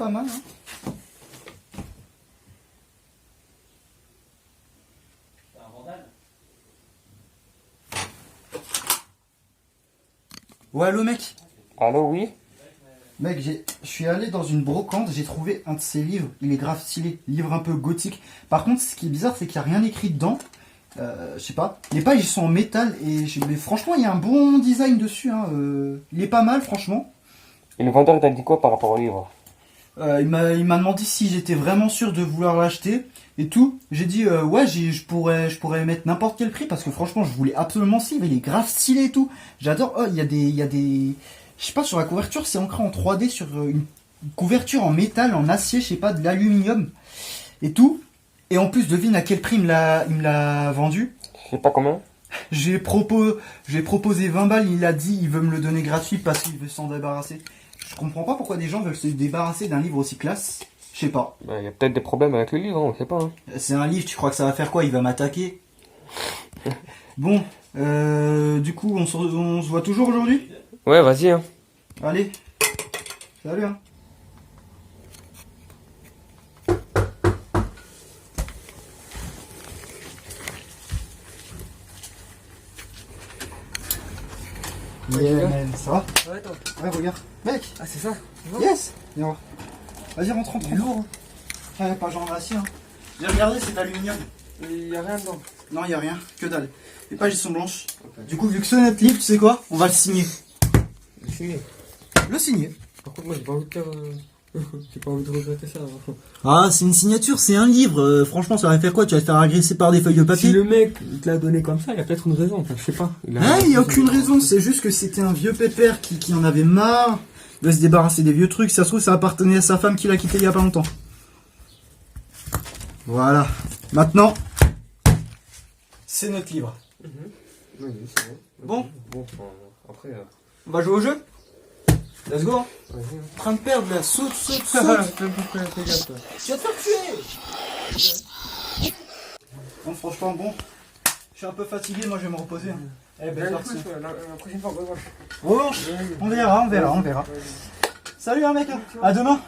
pas mal. Hein. Ouais, allô mec. Allô, oui. Mec, je suis allé dans une brocante, j'ai trouvé un de ces livres, il est grave stylé, livre un peu gothique. Par contre, ce qui est bizarre, c'est qu'il n'y a rien écrit dedans. Je sais pas. Les pages, ils sont en métal et mais franchement, il y a un bon design dessus. Hein. Il est pas mal, franchement. Et le vendeur t'a dit quoi par rapport au livre? Il m'a demandé si j'étais vraiment sûr de vouloir l'acheter et tout. J'ai dit ouais, je pourrais mettre n'importe quel prix parce que franchement, je voulais absolument ce livre. Il est grave stylé et tout. J'adore. Oh, il y a des, je sais pas, sur la couverture, c'est ancré en 3D sur une couverture en métal, en acier, je sais pas, de l'aluminium et tout. Et en plus, devine à quel prix il me l'a vendu. Je sais pas comment. J'ai proposé 20 balles, il a dit il veut me le donner gratuit parce qu'il veut s'en débarrasser. Je comprends pas pourquoi des gens veulent se débarrasser d'un livre aussi classe. Je sais pas. Il y a peut-être des problèmes avec le livre, on sait pas. Hein. C'est un livre, tu crois que ça va faire quoi? Il va m'attaquer. Bon, du coup, on se voit toujours aujourd'hui? Ouais, vas-y. Hein. Allez, salut hein. Yeah, man, ça va? Ouais, toi. Ouais, regarde. Mec! Ah, c'est ça? Yes! Viens voir. Vas-y, rentre. Il est lourd. Ouais, pas genre en acier. Hein. J'ai regardé, c'est d'aluminium. Il y a rien dedans. Non, il y a rien, que dalle. Les pages, elles sont blanches. Okay. Du coup, vu que c'est notre livre, tu sais quoi? On va le signer. Le signer? Le signer. Par contre, moi, j'ai pas envie de faire... j'ai pas envie de regretter ça. Ah, c'est une signature, c'est un livre. Franchement, ça va faire quoi? Tu vas te faire agresser par des feuilles de papier? Si le mec il te l'a donné comme ça, il y a peut-être une raison. Enfin, je sais pas. Il y a aucune raison. C'est juste que c'était un vieux pépère qui en avait marre de se débarrasser des vieux trucs. Ça se trouve, ça appartenait à sa femme qui l'a quitté il y a pas longtemps. Voilà. Maintenant, c'est notre livre. Oui, c'est bon. Bon, après... On va jouer au jeu? Let's go. Vas-y. En train de perdre là. Saute. Fais gaffe, toi. Tu vas te faire tuer. Bon, franchement, bon. Je suis un peu fatigué, moi je vais me reposer. Hein. Eh ben, La prochaine fois, revanche. Revanche. On verra. Salut hein mec. À demain.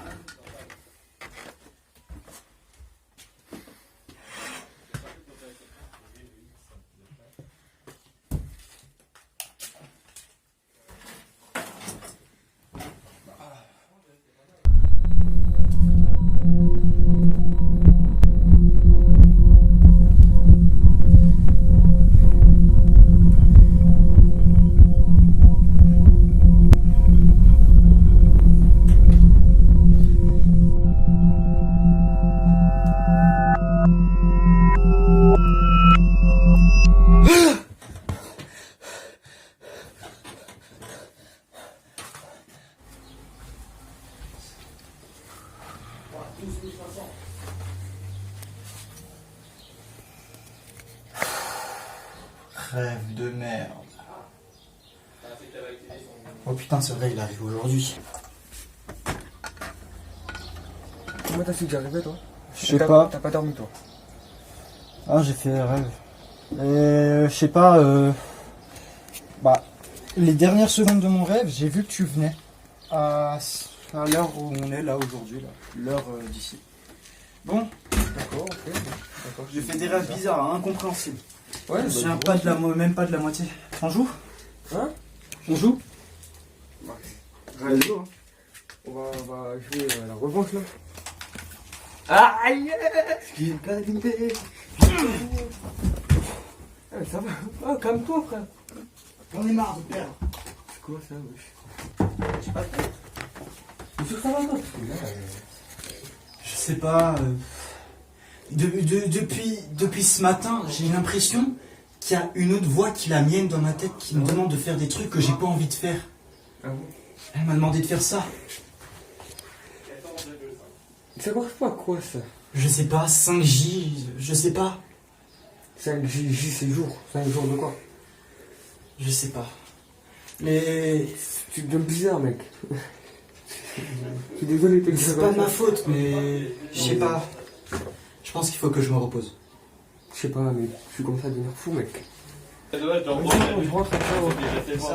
Rêve de merde. Oh putain, c'est vrai, il arrive aujourd'hui. Comment t'as su que j'arrivais, toi? Je sais pas. T'as pas dormi, toi? Ah, j'ai fait rêve. Je sais pas, bah, les dernières secondes de mon rêve, j'ai vu que tu venais. À l'heure où on est là aujourd'hui, là. L'heure d'ici. Bon. D'accord, ok. D'accord. J'ai fait des rêves bizarres, hein, incompréhensibles. Ouais, Je me souviens pas même pas de la moitié. On joue? Hein? On joue? Allez, hein. On va jouer la revanche, là. Aïe! Ça va? Ah, calme-toi, frère. J'en ai marre de perdre. C'est quoi ça, wesh? J'ai pas de tête. T'es sûr que ça va, toi? Parce que là, Je sais pas. Depuis ce matin, j'ai l'impression qu'il y a une autre voix qui est la mienne dans ma tête qui me demande de faire des trucs que j'ai pas envie de faire. Ah bon? Elle m'a demandé de faire ça. Ça correspond à quoi, ça? Je sais pas, 5J, je sais pas. 5J, c'est jour. 5 jours de quoi? Je sais pas. Mais Tu deviens bizarre, mec. Je suis désolé, t'es c'est pas de ma faute, mais je sais pas. Je pense qu'il faut que je me repose. Je sais pas, mais je suis comme ça à devenir fou, mec. C'est dommage, je rentre après. déjà tellement.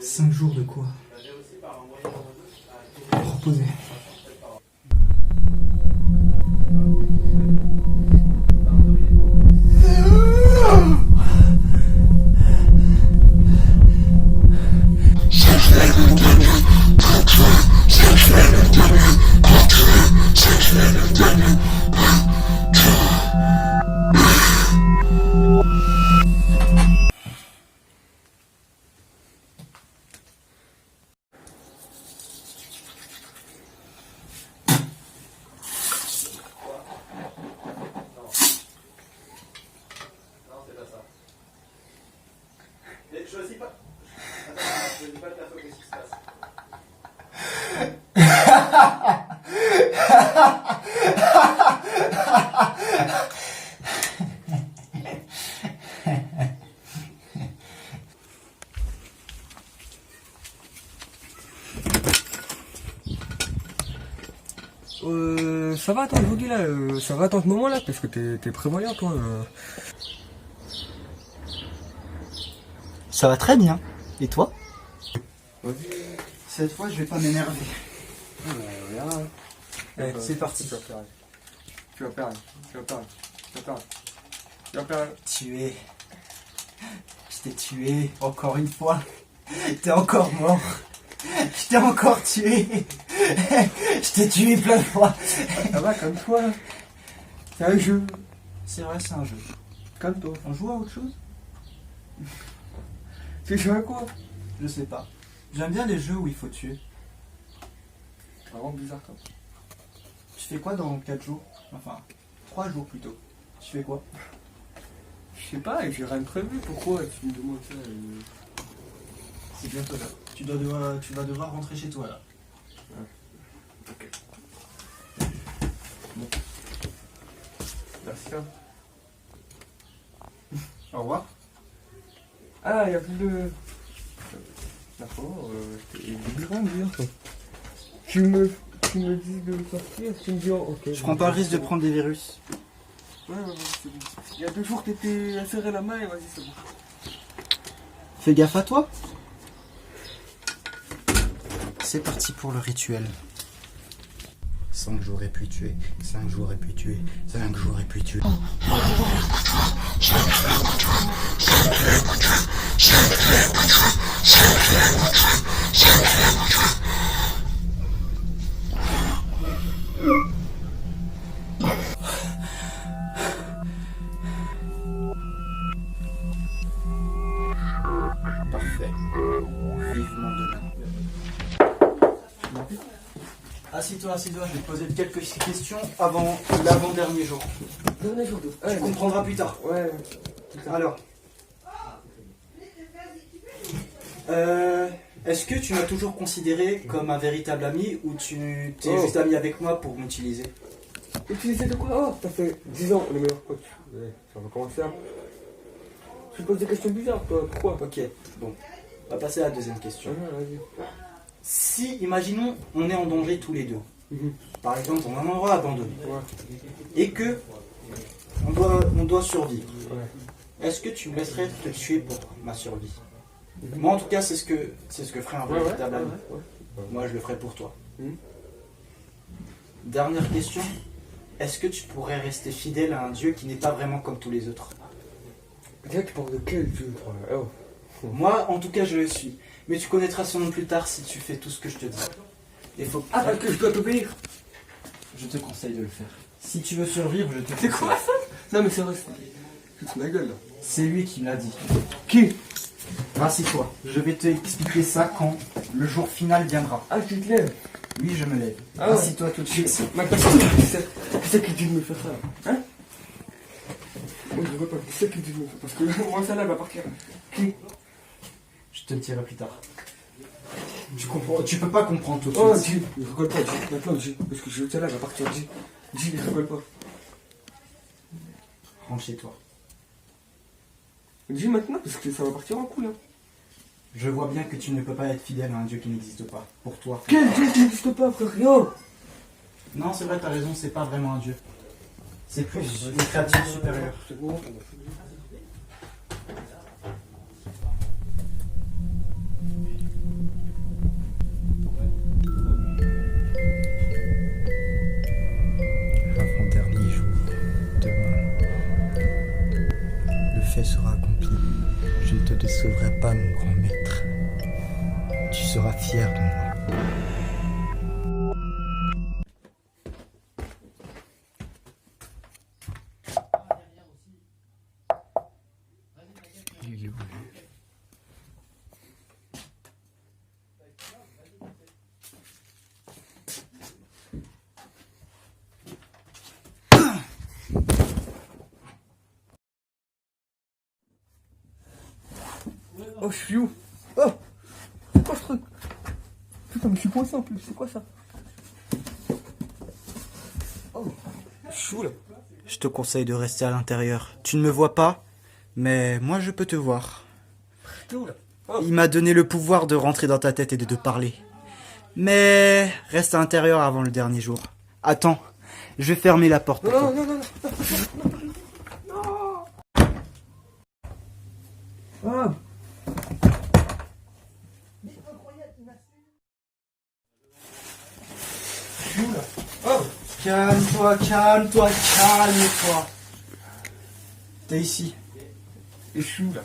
5 jours de quoi? Reposer. Choisis pas. Attends, choisis pas le perso, qu'est-ce qui se passe? Ça va, toi, Vogue, là, ça va dans ce moment-là, parce que t'es prévoyant, toi. Ça va très bien. Et toi? Vas-y. Cette fois, je vais pas m'énerver. Regarde. Allez, c'est parti. Tu vas perdre. Tu vas perdre. Tu vas perdre. Tu vas perdre. Tu vas perdre. Tué. Je t'ai tué, encore une fois. T'es encore mort. Je t'ai encore tué. Je t'ai tué plein de fois. Ça va, comme toi, là. C'est un jeu. C'est vrai, c'est un jeu. Calme-toi. On joue à autre chose? Tu joues à quoi? Je sais pas. J'aime bien les jeux où il faut tuer. C'est vraiment bizarre, toi. Tu fais quoi dans 4 jours? Enfin, 3 jours plutôt. Tu fais quoi? Je sais pas, j'ai rien prévu. Pourquoi tu me demandes ça C'est bientôt là. Tu vas devoir rentrer chez toi là. Ok. Bon. Merci. Hein. Au revoir. Ah, il y a plus de... D'accord, t'es bizarre, toi. Tu me dis de sortir, tu me dis oh, ok. Je prends pas le risque de prendre des virus. Ouais, c'est bon. Il y a 2 jours, t'étais à serrer la main et vas-y, c'est bon. Fais gaffe à toi. C'est parti pour le rituel. 5 jours et puis tuer, 5 jours et puis tuer, 5 jours et puis tuer. Parfait. Vivement demain. Assis-toi, je vais te poser quelques questions avant l'avant-dernier jour. Dernier jour de... Tu comprendras plus tard. Ouais. Alors. Est-ce que tu m'as toujours considéré comme un véritable ami ou tu t'es juste ami avec moi pour m'utiliser? Utiliser de quoi? Oh, ça fait 10 ans, le meilleur coach. Ouais, ça va commencer à... Tu poses des questions bizarres, toi. Pourquoi? Ok, bon. On va passer à la deuxième question. Vas-y. Si, imaginons, on est en danger tous les deux. Par exemple, dans un endroit abandonné. Ouais. Et que on doit survivre. Ouais. Est-ce que tu me laisserais te tuer pour ma survie? Moi, en tout cas, c'est ce que ferait un véritable ami. Moi, je le ferais pour toi. Dernière question. Est-ce que tu pourrais rester fidèle à un dieu qui n'est pas vraiment comme tous les autres? Déjà, tu parles de quel dieu, toi? Oh. Moi, en tout cas, je le suis. Mais tu connaîtras son nom plus tard si tu fais tout ce que je te dis. Il faut... Ah, parce que je dois t'obéir. Je te conseille de le faire. Si tu veux survivre, je te C'est conseille. quoi ça? Non, mais c'est vrai, c'est ma gueule, là. C'est lui qui me l'a dit. Qui? Rassieds-toi. Je vais te expliquer ça quand le jour final viendra. Ah, tu te lèves? Oui, je me lève. Ah ouais. Rassieds-toi tout de suite. Ma personne, c'est qui dit de me faire ça? Hein? Moi, je vois pas. Qui c'est qui dit de me faire? Parce que moi, ça là, elle va partir. Qui? Je te le dirai plus tard. Tu peux pas comprendre tout de Oh, suite. dis, rigole pas, dis. Maintenant, dis. Parce que je sais là, elle va partir, dis. Dis, rigole pas. Rentre chez toi. Dis maintenant, parce que ça va partir en couille, hein. Je vois bien que tu ne peux pas être fidèle à un dieu qui n'existe pas. Pour toi. Quel dieu qui n'existe pas, frère? Yo! Non, c'est vrai, t'as raison, c'est pas vraiment un dieu. C'est plus une créature supérieure. C'est bon. seras fier de moi. Oh, je suis où? Oh! C'est quoi ce truc? Putain, mais je suis coincé en plus, c'est quoi ça? Oh, je suis où là? Je te conseille de rester à l'intérieur. Tu ne me vois pas, mais moi je peux te voir. T'es où là? Oh. Il m'a donné le pouvoir de rentrer dans ta tête et de te parler. Mais reste à l'intérieur avant le dernier jour. Attends, je vais fermer la porte pour toi. Non, non, non, non, non. Ah. Je suis où là? Oh. Calme-toi, calme-toi, calme-toi. T'es ici. Et je suis où là?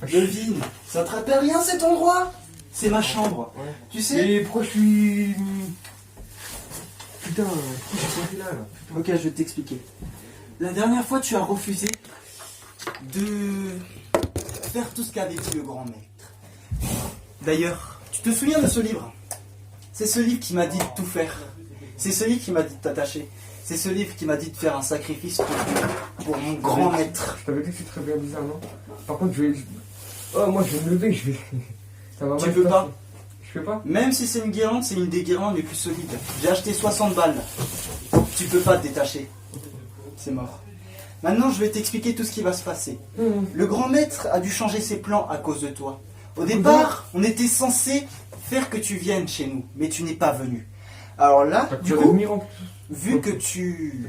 Devine, ça te rappelle rien cet endroit? C'est ma chambre. Ouais. Tu sais? Et pourquoi je suis... Putain, pourquoi je suis coincé là? Ok, je vais t'expliquer. La dernière fois, tu as refusé de faire tout ce qu'avait dit le grand maître. D'ailleurs, tu te souviens de ce livre? C'est ce livre qui m'a dit de tout faire. C'est ce livre qui m'a dit de t'attacher. C'est ce livre qui m'a dit de faire un sacrifice pour mon grand maître. Je t'avais dit que c'est très bien bizarre, non? Par contre, je vais... Oh, moi, je vais me lever, je vais... Ça va Tu mal peux se pas. passer. Je peux pas? Même si c'est une guirlande, c'est une des guirlandes les plus solides. J'ai acheté 60 balles. Tu peux pas te détacher. C'est mort. Maintenant, je vais t'expliquer tout ce qui va se passer. Le grand maître a dû changer ses plans à cause de toi. Au départ, on était censé faire que tu viennes chez nous, mais tu n'es pas venu. Alors là, du coup, vu que tu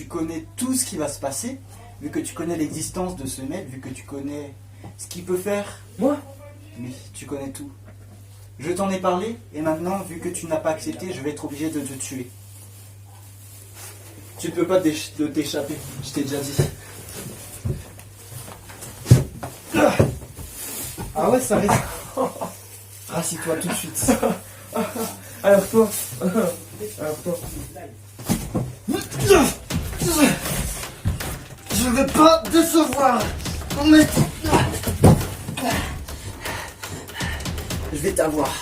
connais tout ce qui va se passer, vu que tu connais l'existence de ce maître, vu que tu connais ce qu'il peut faire, Moi? oui, tu connais tout. Je t'en ai parlé, et maintenant, vu que tu n'as pas accepté, je vais être obligé de te tuer. Tu ne peux pas t'échapper, je t'ai déjà dit. Ah ouais, ça reste. Rassis-toi tout de suite. Alors toi. Alors toi. Je vais pas décevoir ton maître. Je vais t'avoir.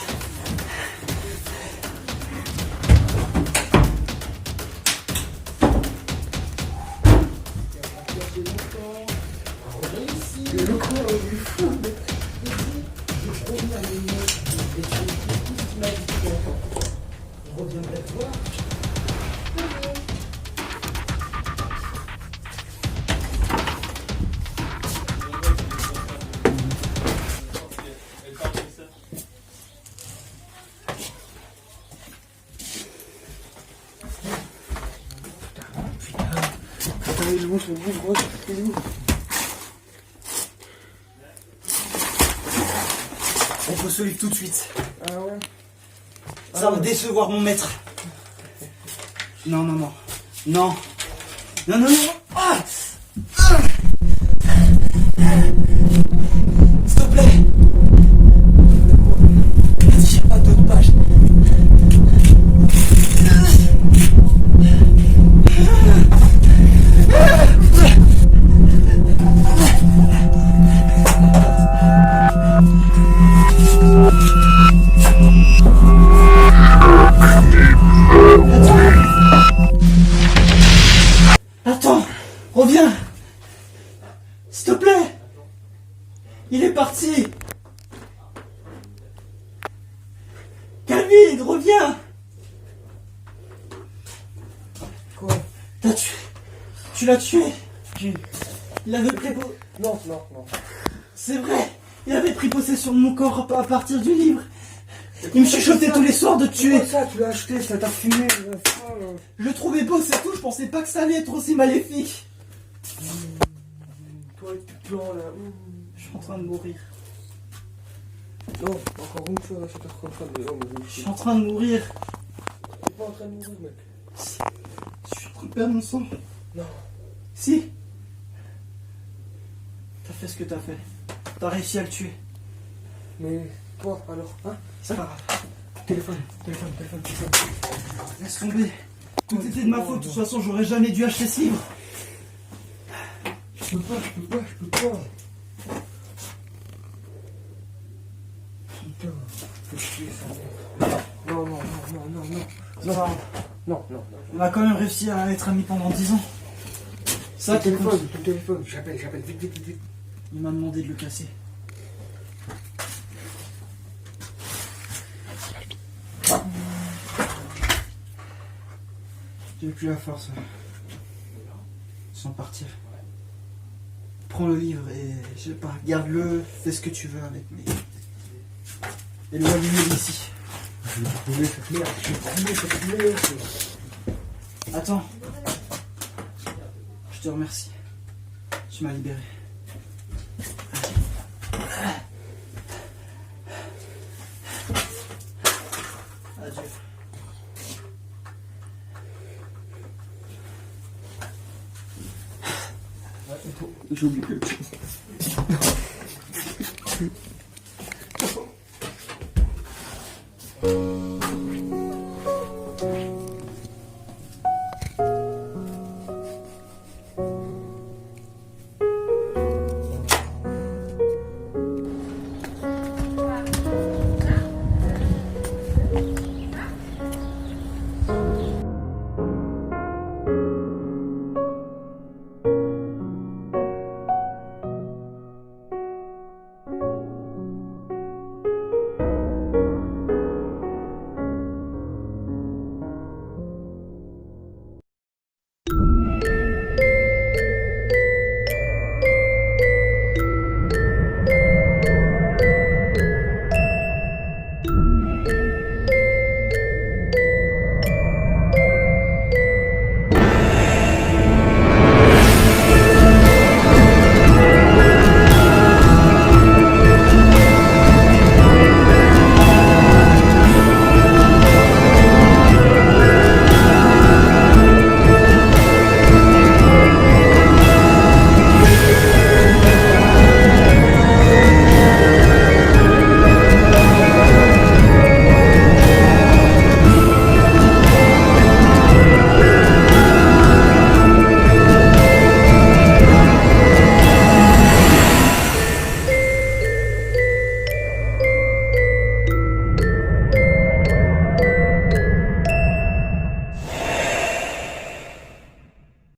On peut se livrer tout de suite. Ah ouais. Ça va décevoir mon maître. Non, non, non. Non. Non, non, non. Ah ah. S'il te plaît. J'ai pas d'autres pages. Attends, reviens. S'il te plaît. Il est parti. Calvin, reviens. Quoi? T'as tué. Tu l'as tué. Qui? Il avait pris... Non, non, non. C'est vrai. Il avait pris possession de mon corps à partir du livre. Il me chuchotait tous les soirs de tuer. Pourquoi ça? Tu l'as acheté, ça t'a fumé. Je le trouvais beau, c'est tout. Je pensais pas que ça allait être aussi maléfique. Toi, tu plans là. Je suis en train de mourir. Non, encore une fois, c'est pas en train de... Oh, mais Je suis en train de mourir. t'es pas en train de mourir, mec. Je suis en train de perdre mon sang. Non. Si. T'as fait ce que t'as fait. T'as réussi à le tuer. Mais Quoi alors? Hein? C'est pas grave. Téléphone. Laisse tomber. Tout était de ma faute. De toute façon, j'aurais jamais dû acheter ce livre. Je peux pas. Putain, faut chier ça. Non. On a quand même réussi à être amis pendant 10 ans. Ça, Ton téléphone. J'appelle, vite. il m'a demandé de le casser. J'ai plus la force. Sans partir. Prends le livre et, je sais pas, garde-le, fais ce que tu veux avec, mais... éloigne-le d'ici. Je vais brûler cette merde. Attends. Je te remercie. Tu m'as libéré. Adieu. J'ai oublié quelque chose.